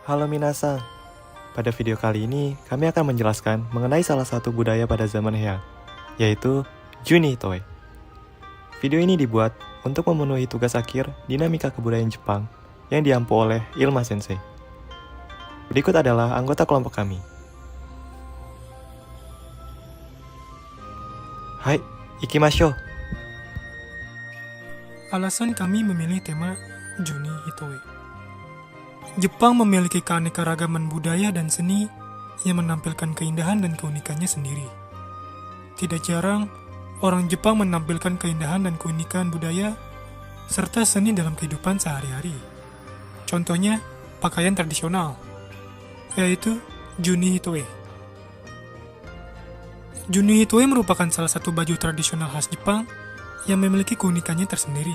Halo Minasang, pada video kali ini kami akan menjelaskan mengenai salah satu budaya pada zaman Heian, yaitu Juni Hitoe. Video ini dibuat untuk memenuhi tugas akhir dinamika kebudayaan Jepang yang diampu oleh Ilma Sensei. Berikut adalah anggota kelompok kami. Hai, ikimashou. Alasan kami memilih tema Juni Hitoe. Jepang memiliki keanekaragaman budaya dan seni yang menampilkan keindahan dan keunikannya sendiri. Tidak jarang, orang Jepang menampilkan keindahan dan keunikan budaya serta seni dalam kehidupan sehari-hari. Contohnya, pakaian tradisional, yaitu Juni Hitoe. Juni Hitoe merupakan salah satu baju tradisional khas Jepang yang memiliki keunikannya tersendiri.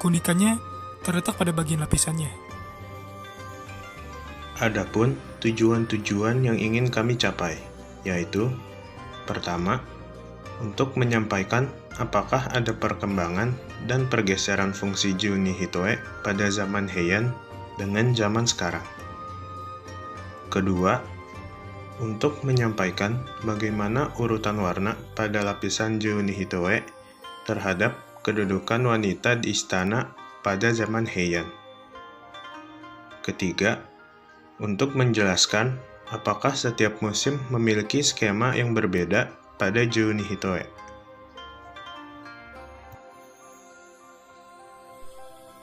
Keunikannya terletak pada bagian lapisannya. Adapun tujuan-tujuan yang ingin kami capai, yaitu pertama, untuk menyampaikan apakah ada perkembangan dan pergeseran fungsi Juni Hitoe pada zaman Heian dengan zaman sekarang. Kedua, untuk menyampaikan bagaimana urutan warna pada lapisan Juni Hitoe terhadap kedudukan wanita di istana pada zaman Heian. Ketiga, untuk menjelaskan apakah setiap musim memiliki skema yang berbeda pada Juni Hitoe.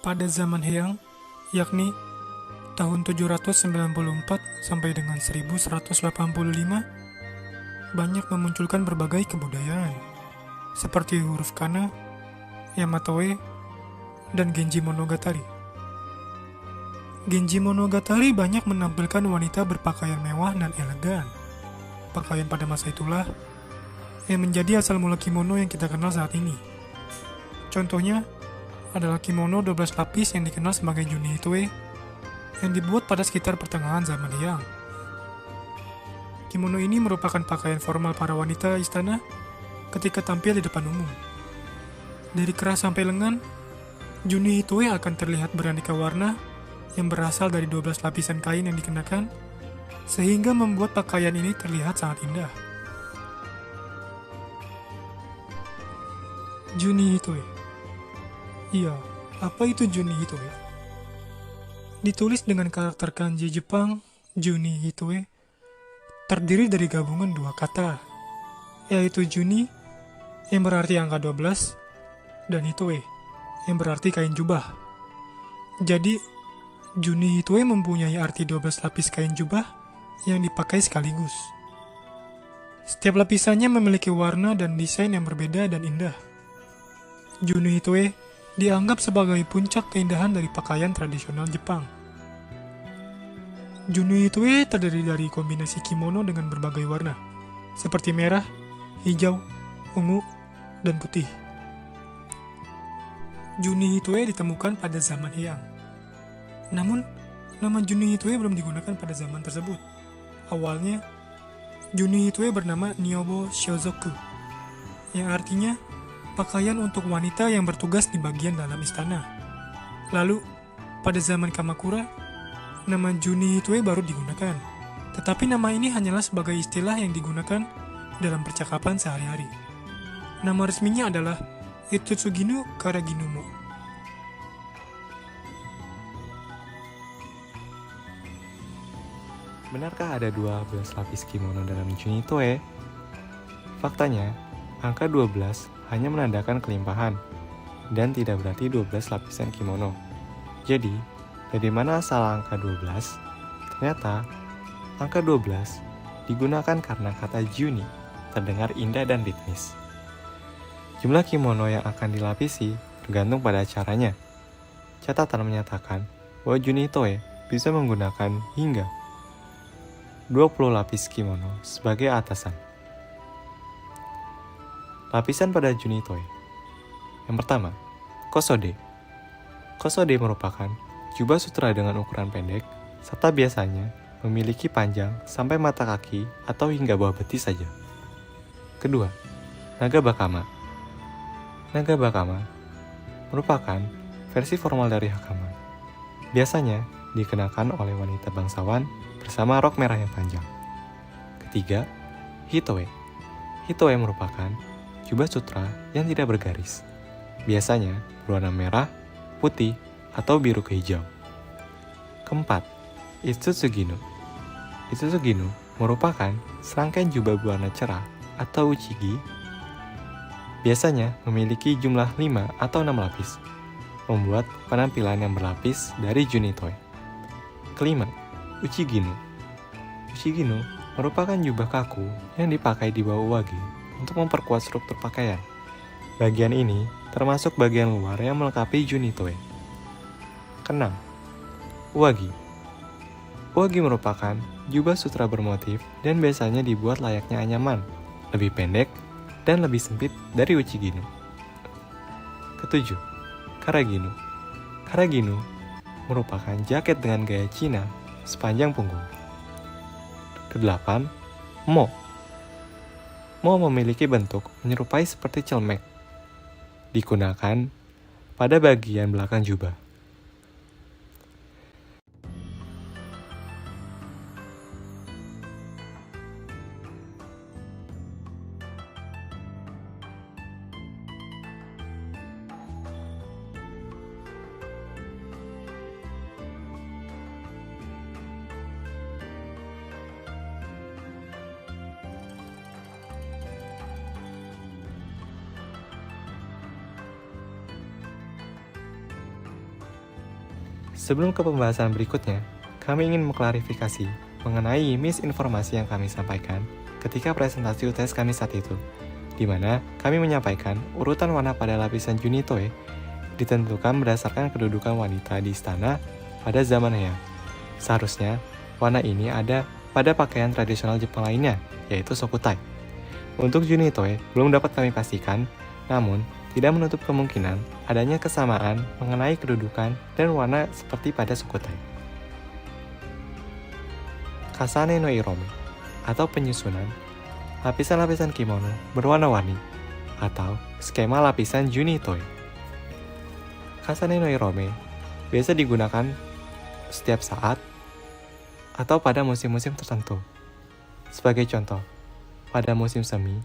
Pada zaman Heian, yakni tahun 794 sampai dengan 1185, banyak memunculkan berbagai kebudayaan, seperti huruf kana, Yamatoe, dan Genji Monogatari. Genji Monogatari banyak menampilkan wanita berpakaian mewah dan elegan. Pakaian pada masa itulah yang menjadi asal mula kimono yang kita kenal saat ini. Contohnya adalah kimono 12 lapis yang dikenal sebagai Juni Hitoe yang dibuat pada sekitar pertengahan zaman Heian. Kimono ini merupakan pakaian formal para wanita istana ketika tampil di depan umum. Dari keras sampai lengan, Juni Hitoe akan terlihat beraneka warna yang berasal dari 12 lapisan kain yang dikenakan, sehingga membuat pakaian ini terlihat sangat indah. Juni Hitoe. Iya, apa itu Juni Hitoe? Ditulis dengan karakter kanji Jepang, Juni Hitoe terdiri dari gabungan dua kata, yaitu Juni yang berarti angka 12 dan Hitoe yang berarti kain jubah. Jadi, Juni Hitoe mempunyai arti 12 lapis kain jubah yang dipakai sekaligus. Setiap lapisannya memiliki warna dan desain yang berbeda dan indah. Juni Hitoe dianggap sebagai puncak keindahan dari pakaian tradisional Jepang. Juni Hitoe terdiri dari kombinasi kimono dengan berbagai warna, seperti merah, hijau, ungu, dan putih. Juni Hitoe ditemukan pada zaman Heian. Namun, nama Juni Hitoe belum digunakan pada zaman tersebut. Awalnya, Juni Hitoe bernama Nyobo Shozoku, yang artinya pakaian untuk wanita yang bertugas di bagian dalam istana. Lalu, pada zaman Kamakura, nama Juni Hitoe baru digunakan. Tetapi nama ini hanyalah sebagai istilah yang digunakan dalam percakapan sehari-hari. Nama resminya adalah Itsuginu Karaginumo. Benarkah ada 12 lapis kimono dalam Juni Hitoe? Faktanya, angka 12 hanya menandakan kelimpahan dan tidak berarti 12 lapisan kimono. Jadi, dari mana asal angka 12? Ternyata, angka 12 digunakan karena kata Juni terdengar indah dan ritmis. Jumlah kimono yang akan dilapisi tergantung pada caranya. Catatan menyatakan bahwa Juni Hitoe bisa menggunakan hingga 20 lapis kimono sebagai atasan. Lapisan pada Juni Hitoe. Yang pertama, kosode. Kosode merupakan jubah sutra dengan ukuran pendek, serta biasanya memiliki panjang sampai mata kaki atau hingga bawah betis saja. Kedua, naga bakama. Naga bakama merupakan versi formal dari hakama. Biasanya dikenakan oleh wanita bangsawan bersama rok merah yang panjang. Ketiga, hitoe. Hitoe merupakan jubah sutra yang tidak bergaris. Biasanya berwarna merah, putih, atau biru ke hijau. Keempat, Itsutsugi-no. Itsutsugi-no merupakan serangkaian jubah berwarna cerah atau uchigi. Biasanya memiliki jumlah 5 atau 6 lapis, membuat penampilan yang berlapis dari junitoe. Kelima, Uchigi-no. Uchigi-no merupakan jubah kaku yang dipakai di bawah uwagi untuk memperkuat struktur pakaian. Bagian ini termasuk bagian luar yang melengkapi junitoe. Keenam, uwagi. Uwagi merupakan jubah sutra bermotif dan biasanya dibuat layaknya anyaman, lebih pendek dan lebih sempit dari uchigi-no. Ketujuh, karagi-no. Karagi-no merupakan jaket dengan gaya Cina sepanjang punggung. Kedelapan, mo. Mo memiliki bentuk menyerupai seperti celemek. Digunakan pada bagian belakang jubah. Sebelum ke pembahasan berikutnya, kami ingin mengklarifikasi mengenai misinformasi yang kami sampaikan ketika presentasi UTS kami saat itu, di mana kami menyampaikan urutan warna pada lapisan junitoe ditentukan berdasarkan kedudukan wanita di istana pada zaman Heian. Seharusnya, warna ini ada pada pakaian tradisional Jepang lainnya, yaitu sokutai. Untuk junitoe, belum dapat kami pastikan, namun tidak menutup kemungkinan adanya kesamaan mengenai kedudukan dan warna seperti pada sokutai. Kasane no irome, atau penyusunan, lapisan-lapisan kimono berwarna-warni, atau skema lapisan junitoe. Kasane no irome biasa digunakan setiap saat atau pada musim-musim tertentu. Sebagai contoh, pada musim semi,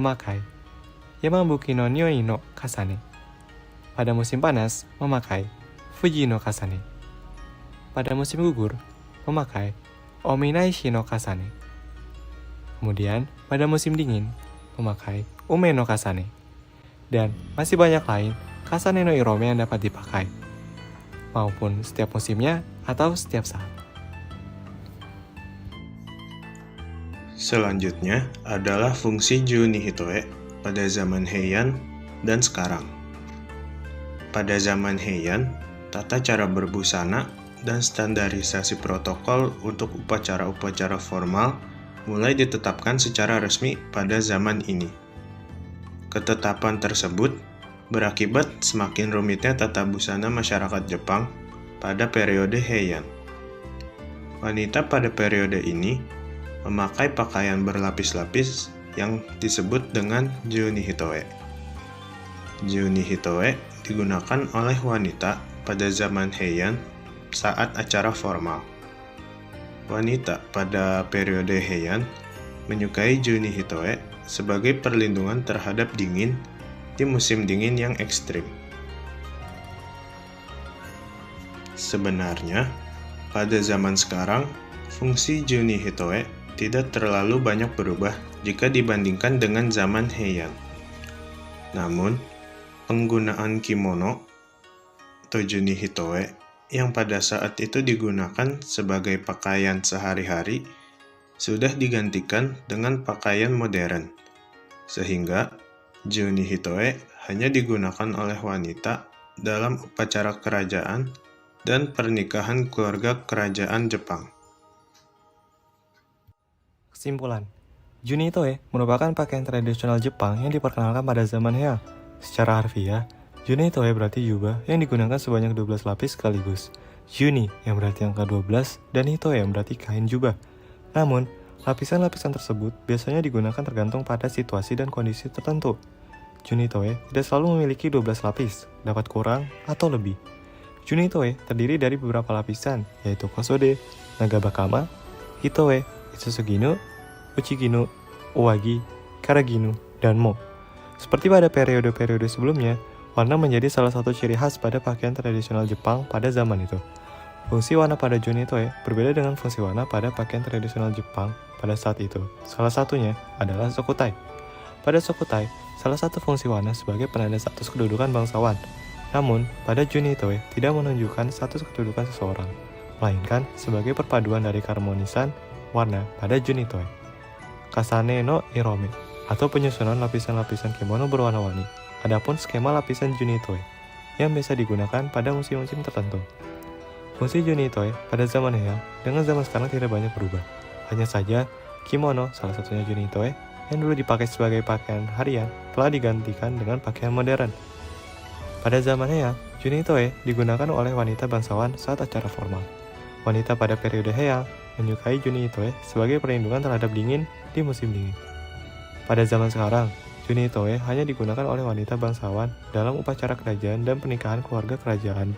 memakai Yamabuki no Nyoi no Kasane. Pada musim panas, memakai Fuji no Kasane. Pada musim gugur, memakai Ominaishi no Kasane. Kemudian, pada musim dingin, memakai Ume no Kasane. Dan masih banyak lain Kasane no irome yang dapat dipakai, maupun setiap musimnya atau setiap saat. Selanjutnya adalah fungsi Juni Hitoe pada zaman Heian dan sekarang. Pada zaman Heian, tata cara berbusana dan standarisasi protokol untuk upacara-upacara formal mulai ditetapkan secara resmi pada zaman ini. Ketetapan tersebut berakibat semakin rumitnya tata busana masyarakat Jepang pada periode Heian. Wanita pada periode ini memakai pakaian berlapis-lapis yang disebut dengan Juni Hitoe. Juni Hitoe digunakan oleh wanita pada zaman Heian saat acara formal. Wanita pada periode Heian menyukai Juni Hitoe sebagai perlindungan terhadap dingin di musim dingin yang ekstrim. Sebenarnya, pada zaman sekarang, fungsi Juni Hitoe tidak terlalu banyak berubah jika dibandingkan dengan zaman Heian. Namun, penggunaan kimono atau Juni Hitoe yang pada saat itu digunakan sebagai pakaian sehari-hari sudah digantikan dengan pakaian modern, sehingga Juni Hitoe hanya digunakan oleh wanita dalam upacara kerajaan dan pernikahan keluarga kerajaan Jepang. Kesimpulan, Juni Hitoe merupakan pakaian tradisional Jepang yang diperkenalkan pada zaman Heian. Secara harfiah, Juni Hitoe berarti jubah yang digunakan sebanyak 12 lapis sekaligus. Juni yang berarti angka 12 dan Hitoe yang berarti kain jubah. Namun, lapisan-lapisan tersebut biasanya digunakan tergantung pada situasi dan kondisi tertentu. Juni Hitoe tidak selalu memiliki 12 lapis, dapat kurang atau lebih. Juni Hitoe terdiri dari beberapa lapisan, yaitu Kosode, Nagabakama, Hitoe, Itsusuginu, Uchiginu, Owagi, Karaginu, dan Mo. Seperti pada periode-periode sebelumnya, warna menjadi salah satu ciri khas pada pakaian tradisional Jepang pada zaman itu. Fungsi warna pada Juni Hitoe berbeda dengan fungsi warna pada pakaian tradisional Jepang pada saat itu. Salah satunya adalah Sokutai. Pada Sokutai, salah satu fungsi warna sebagai penanda status kedudukan bangsawan. Namun, pada Juni Hitoe tidak menunjukkan status kedudukan seseorang, melainkan sebagai perpaduan dari keharmonisan warna pada Juni Hitoe. Kasane no Irome, atau penyusunan lapisan-lapisan kimono berwarna-warni. Adapun skema lapisan Juni Hitoe, yang biasa digunakan pada musim-musim tertentu. Fungsi Juni Hitoe pada zaman Heian dengan zaman sekarang tidak banyak berubah. Hanya saja, kimono, salah satunya Juni Hitoe, yang dulu dipakai sebagai pakaian harian, telah digantikan dengan pakaian modern. Pada zaman Heian, Juni Hitoe digunakan oleh wanita bangsawan saat acara formal. Wanita pada periode Heian menyukai Juni Hitoe sebagai perlindungan terhadap dingin di musim dingin. Pada zaman sekarang, Juni Hitoe hanya digunakan oleh wanita bangsawan dalam upacara kerajaan dan pernikahan keluarga kerajaan